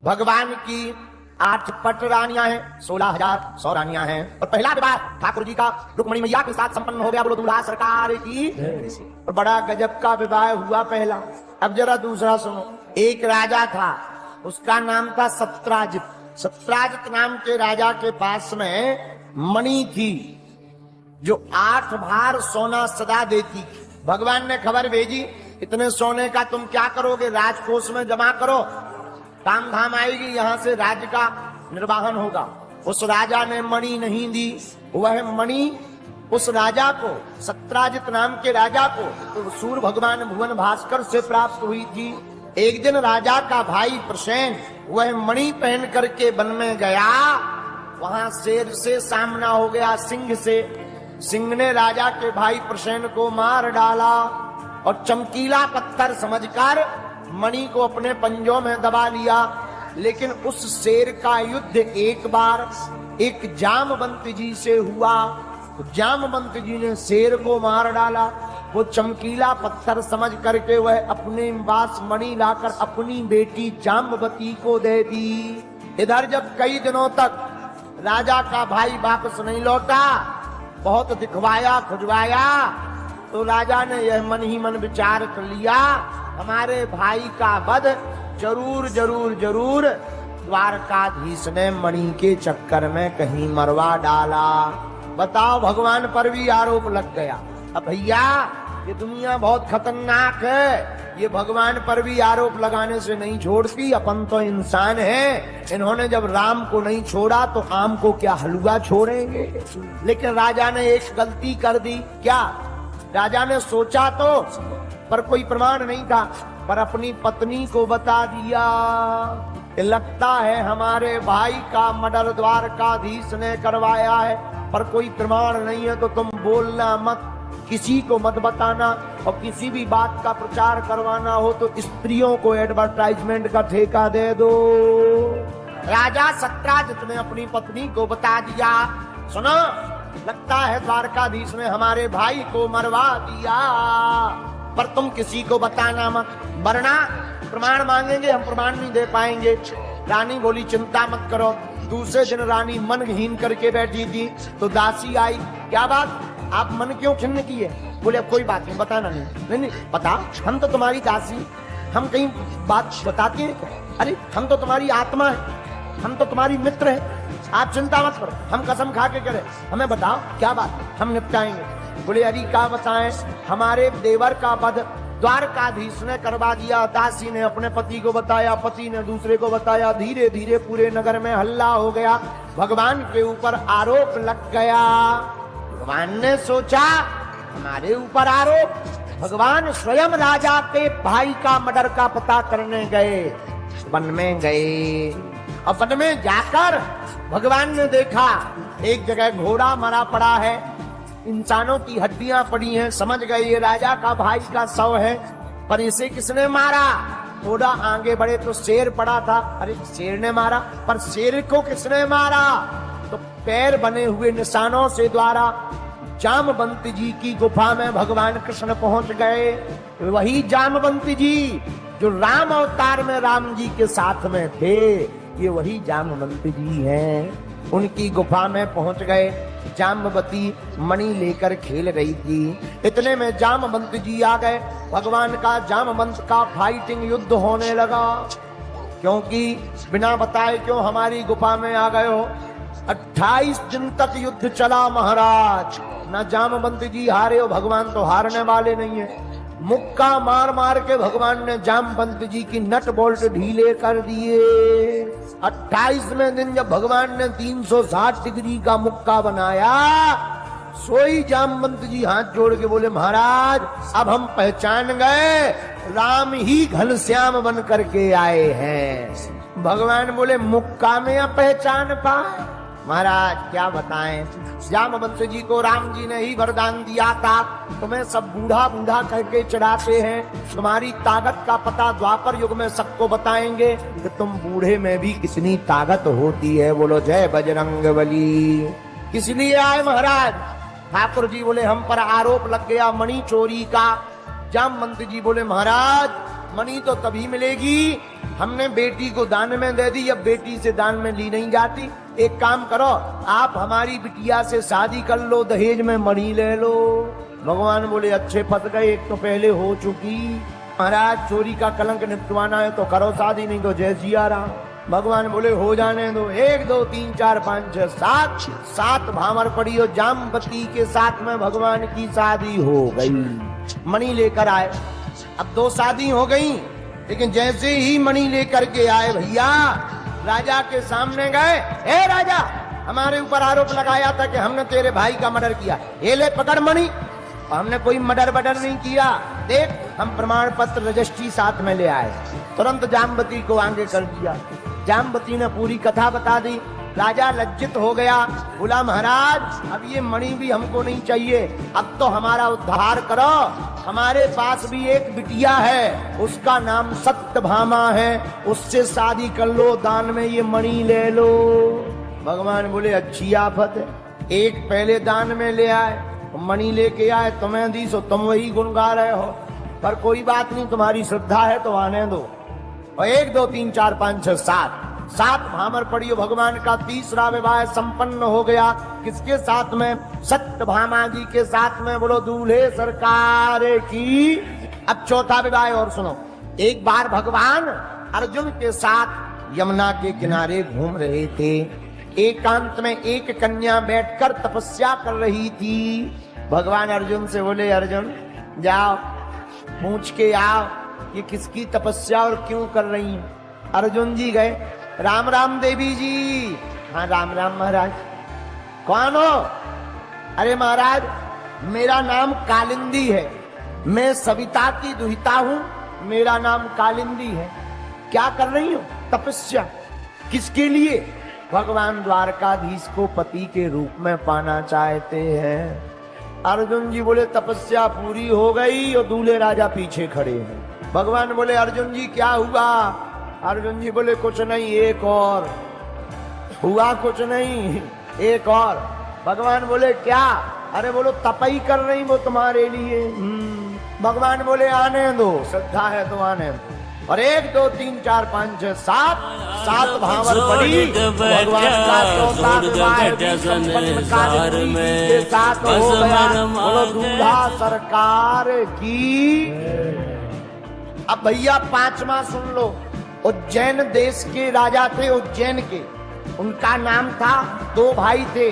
भगवान की 8 पट रानियां हैं, 16,100 रानियां हैं। और पहला विवाह ठाकुर जी का रुक्मणी मैया के साथ संपन्न हो गया। बोलो दूल्हा सरकार की। और बड़ा गजब का विवाह हुआ पहला। अब जरा दूसरा सुनो। एक राजा था, उसका नाम था सत्राजित। सत्राजित नाम के राजा के पास में मणि थी जो 8 भार सोना सदा देती। भगवान ने खबर भेजी, इतने सोने का तुम क्या करोगे, राजकोष में जमा करो, काम धाम आएगी, यहां से राज्य का निर्वाहन होगा। उस राजा ने मणि नहीं दी। वह मणि उस राजा को, सत्राजित नाम के राजा को, तो सूर्य भगवान भुवन भास्कर से प्राप्त हुई थी। एक दिन राजा का भाई प्रसेन वह मणि पहन करके वन में गया। वहां शेर से सामना हो गया, सिंह से। सिंह ने राजा के भाई प्रसेन को मार डाला और चमकीला पत्थर समझकर मणि को अपने पंजों में दबा लिया। लेकिन उस शेर का युद्ध एक बार एक जामवंत जी से हुआ। जामवंत जी ने शेर को मार डाला। वो चमकीला पत्थर समझ करके वह अपने पास मणि लाकर अपनी बेटी जाम्बवती को दे दी। इधर जब कई दिनों तक राजा का भाई वापस नहीं लौटा, बहुत दिखवाया खुजवाया, तो राजा ने यह मन ही मन विचार कर लिया, हमारे भाई का वध जरूर जरूर जरूर द्वारकाधीश ने मणि के चक्कर में कहीं मरवा डाला। बताओ, भगवान पर भी आरोप लग गया। अब भैया ये दुनिया बहुत खतरनाक है, ये भगवान पर भी आरोप लगाने से नहीं छोड़ती। अपन तो इंसान हैं, इन्होंने जब राम को नहीं छोड़ा तो आम को क्या हलवा छोड़ेंगे। लेकिन राजा ने एक गलती कर दी। क्या? राजा ने सोचा तो, पर कोई प्रमाण नहीं था, पर अपनी पत्नी को बता दिया कि लगता है हमारे भाई का मर्डर द्वारकाधीश ने करवाया है, पर कोई प्रमाण नहीं है, तो तुम बोलना मत, किसी को मत बताना, और किसी भी बात का प्रचार करवाना हो तो स्त्रियों को एडवर्टाइजमेंट का ठेका दे दो। राजा सत्राजित ने अपनी पत्नी को बता दिया, सुनो, लगता है द्वारकाधीश ने हमारे भाई को मरवा दिया, पर तुम किसी को बताना मत, वरना प्रमाण मांगेंगे, हम प्रमाण नहीं दे पाएंगे। रानी बोली, चिंता मत करो। दूसरे दिन रानी मनहीन करके बैठी थी तो दासी आई। क्या बात, आप मन क्यों खिन्न किए? बोले कोई बात नहीं, बताना नहीं। नहीं बता, हम तो तुम्हारी दासी, हम कहीं बात बताते हैं? अरे हम तो तुम्हारी आत्मा है, हम तो तुम्हारी मित्र है, आप चिंता मत करो, हम कसम खा के करें, हमें बताओ क्या बात, हम निपटाएंगे। बोले अरे क्या बताएं, हमारे देवर का वध द्वारकाधीश ने करवा दिया। दासी ने अपने पति को बताया, पति ने दूसरे को बताया, धीरे धीरे पूरे नगर में हल्ला हो गया, भगवान के ऊपर आरोप लग गया। भगवान ने सोचा हमारे ऊपर आरोप, भगवान स्वयं राजा के भाई का मर्डर का पता करने गए, वन में गए। और वन में जाकर भगवान ने देखा एक जगह घोड़ा मरा पड़ा है, इंसानों की हड्डियां पड़ी हैं। समझ गए ये राजा का भाई का शव है, पर इसे किसने मारा? थोड़ा आगे बढ़े तो शेर पड़ा था। अरे शेर ने मारा, पर शेर को किसने मारा? तो पैर बने हुए निशानों से द्वारा जामवंत जी की गुफा में भगवान कृष्ण पहुंच गए। वही जामवंत जी जो राम अवतार में राम जी के साथ में थे, ये वही जामवंत जी हैं। उनकी गुफा में पहुंच गए। जाम्बवती मणि लेकर खेल रही थी, इतने में जामवंत जी आ गए। भगवान का जामवंत का फाइटिंग युद्ध होने लगा, क्योंकि बिना बताए क्यों हमारी गुफा में आ गए हो। 28 दिन तक युद्ध चला महाराज, ना जामवंत जी हारे हो, भगवान तो हारने वाले नहीं है। मुक्का मार मार के भगवान ने जामवंत जी की नट बोल्ट ढीले कर दिए। 28वें दिन जब भगवान ने 360 डिग्री का मुक्का बनाया, सोई जामवंत जी हाथ जोड़ के बोले, महाराज अब हम पहचान गए, राम ही घनश्याम बन करके आए हैं। भगवान बोले, मुक्का में अब पहचान पाए? महाराज क्या बताएं, जामवंत जी को राम जी ने ही वरदान दिया था, तुम्हें सब बूढ़ा बूढ़ा करके चढ़ाते हैं, तुम्हारी ताकत का पता द्वापर युग में सबको बताएंगे कि तुम बूढ़े में भी कितनी ताकत होती है। बोलो जय बजरंगबली। किस लिए आए महाराज? ठाकुर जी बोले, हम पर आरोप लग गया मणि चोरी का। जामवंत जी बोले, महाराज मणि तो तभी मिलेगी, हमने बेटी को दान में दे दी, अब बेटी से दान में ली नहीं जाती। एक काम करो, आप हमारी बिटिया से शादी कर लो, दहेज में मणि ले लो। भगवान बोले अच्छे फंस गए, एक तो पहले हो चुकी। महाराज चोरी का कलंक निपटवाना है तो करो शादी, नहीं तो जय सिया राम। भगवान बोले हो जाने दो। 1 2 3 4 5 6 7 7 भामर पड़ी और जामवती के साथ में भगवान की शादी हो गई। मणि लेकर आए, अब 2 शादी हो गई, लेकिन जैसे ही मणि लेकर के आए भैया राजा के सामने गए, ए राजा हमारे ऊपर आरोप लगाया था कि हमने तेरे भाई का मर्डर किया, ये ले पकड़ मणि। हमने कोई मर्डर नहीं किया, देख हम प्रमाण पत्र रजिस्ट्री साथ में ले आए। तुरंत जामवती को आगे कर दिया। जामवती ने पूरी कथा बता दी। राजा लज्जित हो गया, बोला महाराज अब ये मणि भी हमको नहीं चाहिए, अब तो हमारा उद्धार करो। हमारे पास भी एक बिटिया है, उसका नाम सत्यभामा है, उससे शादी कर लो, दान में ये मणि ले लो। भगवान बोले अच्छी आफत है, एक पहले दान में ले आए, मणि लेके आए, तुम्हें दी सो तुम वही गुण गा रहे हो, पर कोई बात नहीं, तुम्हारी श्रद्धा है तो आने दो। और 1 2 3 4 5 6 7 भामर पड़ी। भगवान का तीसरा विवाह संपन्न हो गया। किसके साथ में? सत्यभामा जी के साथ में। बोलो दूल्हे सरकार की। अब चौथा विवाह और सुनो। एक बार भगवान अर्जुन के साथ यमुना के किनारे घूम रहे थे। एकांत में एक कन्या बैठकर तपस्या कर रही थी। भगवान अर्जुन से बोले अर्जुन जाओ पूछ के आओ ये किसकी तपस्या और क्यों कर रही है। अर्जुन जी गए, राम राम देवी जी। हाँ राम राम महाराज। कौन हो? अरे महाराज मेरा नाम कालिंदी है, मैं सविता की दुहिता हूं, मेरा नाम कालिंदी है। क्या कर रही हो? तपस्या। किसके लिए? भगवान द्वारकाधीश को पति के रूप में पाना चाहते हैं। अर्जुन जी बोले तपस्या पूरी हो गई और दूल्हे राजा पीछे खड़े हैं। भगवान बोले अर्जुन जी क्या हुआ? अर्जुन जी बोले कुछ नहीं, एक और। हुआ कुछ नहीं, एक और। भगवान बोले क्या? अरे बोलो तपई कर रही वो तुम्हारे लिए। भगवान बोले आने दो, श्रद्धा है तो आने दो। और 1 2 3 4 5 6 7 भावर पड़ी। भगवान का चौथा विवाह संपन्न कालिंदी के साथ हो गया। बोलो दूल्हा सरकार की। अब भैया 5वां सुन लो। उज्जैन देश के राजा थे, उज्जैन के। उनका नाम था, 2 भाई थे,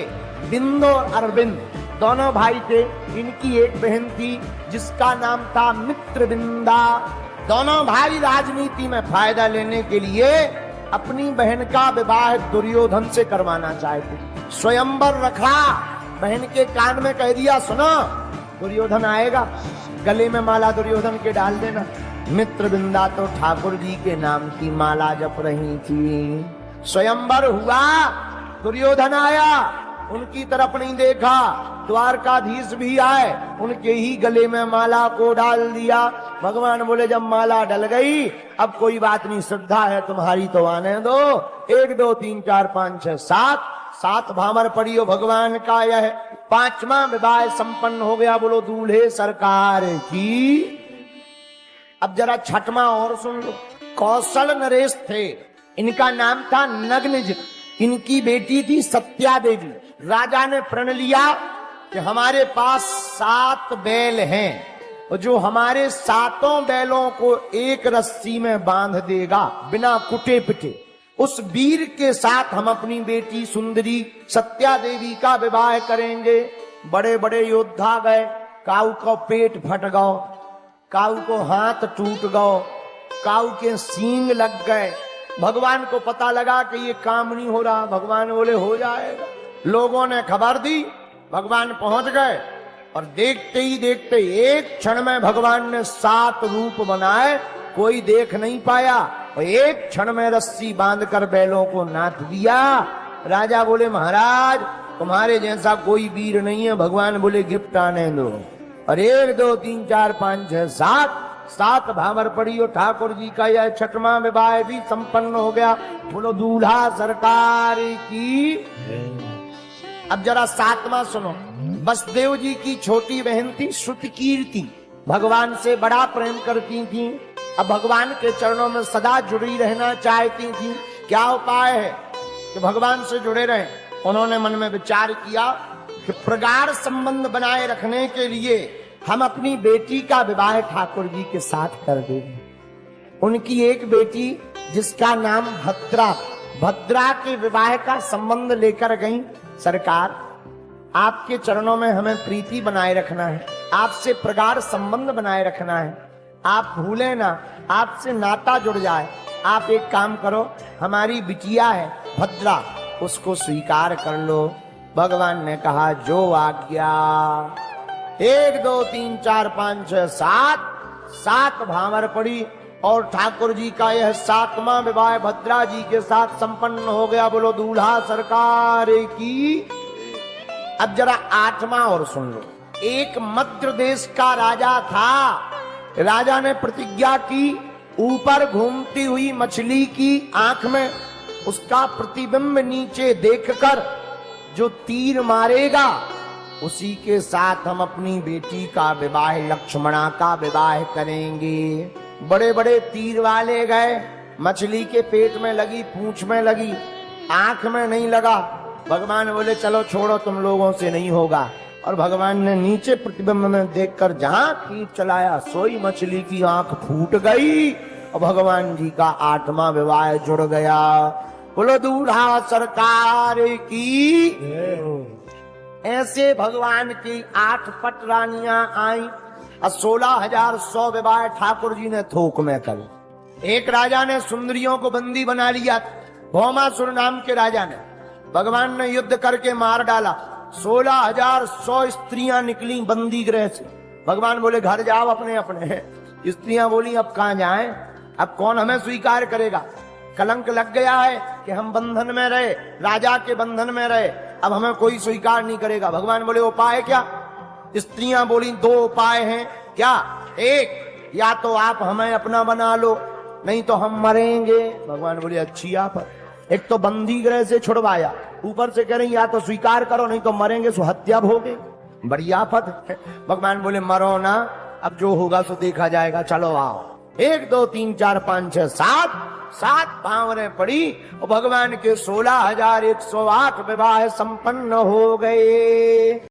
बिंदु और अरविंद, दोनों भाई थे। इनकी एक बहन थी जिसका नाम था मित्रविंदा। दोनों भाई राजनीति में फायदा लेने के लिए अपनी बहन का विवाह दुर्योधन से करवाना चाहते। स्वयंवर रखा, बहन के कान में कह दिया सुनो दुर्योधन आएगा, गले में माला दुर्योधन के डाल देना। मित्रविंदा तो ठाकुर जी के नाम की माला जप रही थी। स्वयंवर हुआ, दुर्योधन आया, उनकी तरफ नहीं देखा। द्वारकाधीश भी आए, उनके ही गले में माला को डाल दिया। भगवान बोले जब माला डल गई अब कोई बात नहीं, श्रद्धा है तुम्हारी तो आने दो। 1 2 3 4 5 6 7 भामर पड़ी। भगवान का यह 5वां विवाह संपन्न हो गया। बोलो दूल्हे सरकार की। अब जरा 6वां और सुन लो। कौशल नरेश थे, इनका नाम था नग्नज। इनकी बेटी थी सत्या देवी। राजा ने प्रण लिया कि हमारे पास 7 बैल हैं और जो हमारे 7 बैलों को एक रस्सी में बांध देगा बिना कुटे पिटे, उस वीर के साथ हम अपनी बेटी सुंदरी सत्या देवी का विवाह करेंगे। बड़े बड़े योद्धा गए, काऊ को पेट फट गओ, काऊ को हाथ टूट गओ, काऊ के सींग लग गए। भगवान को पता लगा कि ये काम नहीं हो रहा। भगवान बोले हो जाएगा। लोगों ने खबर दी, भगवान पहुंच गए और देखते ही देखते एक क्षण में भगवान ने 7 रूप बनाए, कोई देख नहीं पाया। और एक क्षण में रस्सी बांधकर बैलों को नाथ दिया। राजा बोले महाराज तुम्हारे जैसा कोई वीर नहीं है। भगवान बोले गिफ्ट आने दो। और 1 2 3 4 5 6 7 भावर पड़ी। और ठाकुर जी का यह 6वां विवाह भी संपन्न हो गया। बोलो दूल्हा सरकार की। अब जरा 7वां सुनो। वसुदेव जी की छोटी बहन थी श्रुतकीर्ति, भगवान से बड़ा प्रेम करती थी। अब भगवान के चरणों में सदा जुड़ी रहना चाहती थी। क्या उपाय है कि भगवान से जुड़े रहें? उन्होंने मन में विचार किया कि प्रगाढ़ संबंध बनाए रखने के लिए हम अपनी बेटी का विवाह ठाकुर जी के साथ कर देंगे। उनकी एक बेटी जिसका नाम भद्रा के विवाह का संबंध लेकर गई। सरकार, आपके चरणों में हमें प्रीति बनाए रखना है, आपसे प्रगाढ़ संबंध बनाए रखना है, आप भूले ना, आपसे नाता जुड़ जाए। आप एक काम करो, हमारी बिटिया है भद्रा, उसको स्वीकार कर लो। भगवान ने कहा जो आज्ञा। 1 2 3 4 5 6 7 भावर पड़ी और ठाकुर जी का यह 7वां विवाह भद्रा जी के साथ संपन्न हो गया। बोलो दूल्हा सरकार की। अब जरा 8वां और सुन लो। एक मध्य देश का राजा था। राजा ने प्रतिज्ञा की, ऊपर घूमती हुई मछली की आंख में उसका प्रतिबिंब नीचे देखकर जो तीर मारेगा, उसी के साथ हम अपनी बेटी का विवाह, लक्ष्मणा का विवाह करेंगे। बड़े बड़े तीर वाले गए, मछली के पेट में लगी, पूंछ में लगी, आंख में नहीं लगा। भगवान बोले चलो छोड़ो, तुम लोगों से नहीं होगा। और भगवान ने नीचे प्रतिबिंब में देखकर जहां तीर चलाया, सोई मछली की आंख फूट गई और भगवान जी का 8वां विवाह जुड़ गया। बोलो दूल्हा सरकार की। ऐसे भगवान की 8 पट रानियां आई और 16,100 विवाह ठाकुर जी ने थोक में कर। एक राजा ने सुंदरियों को बंदी बना लिया, भौमासुर नाम के राजा ने। भगवान ने युद्ध करके मार डाला। 16,100 स्त्रियां निकली बंदी गृह से। भगवान बोले घर जाओ अपने अपने। स्त्रियां बोली अब कहां जाएं, अब कौन हमें स्वीकार करेगा? कलंक लग गया है कि हम बंधन में रहे, राजा के बंधन में रहे, अब हमें कोई स्वीकार नहीं करेगा। भगवान बोले उपाय क्या? स्त्रियां बोली 2 उपाय हैं। क्या? एक, या तो आप हमें अपना बना लो, नहीं तो हम मरेंगे। भगवान बोले अच्छी आप। एक तो बंदी गृह से छुड़वाया, ऊपर से कह रही या तो स्वीकार करो नहीं तो मरेंगे, सो हत्या भोगे। बड़ी आफत है। भगवान बोले मरो ना, अब जो होगा सो देखा जाएगा, चलो आओ। 1 2 3 4 5 6 7 पावरें पड़ी और भगवान के 16,108 विवाह संपन्न हो गए।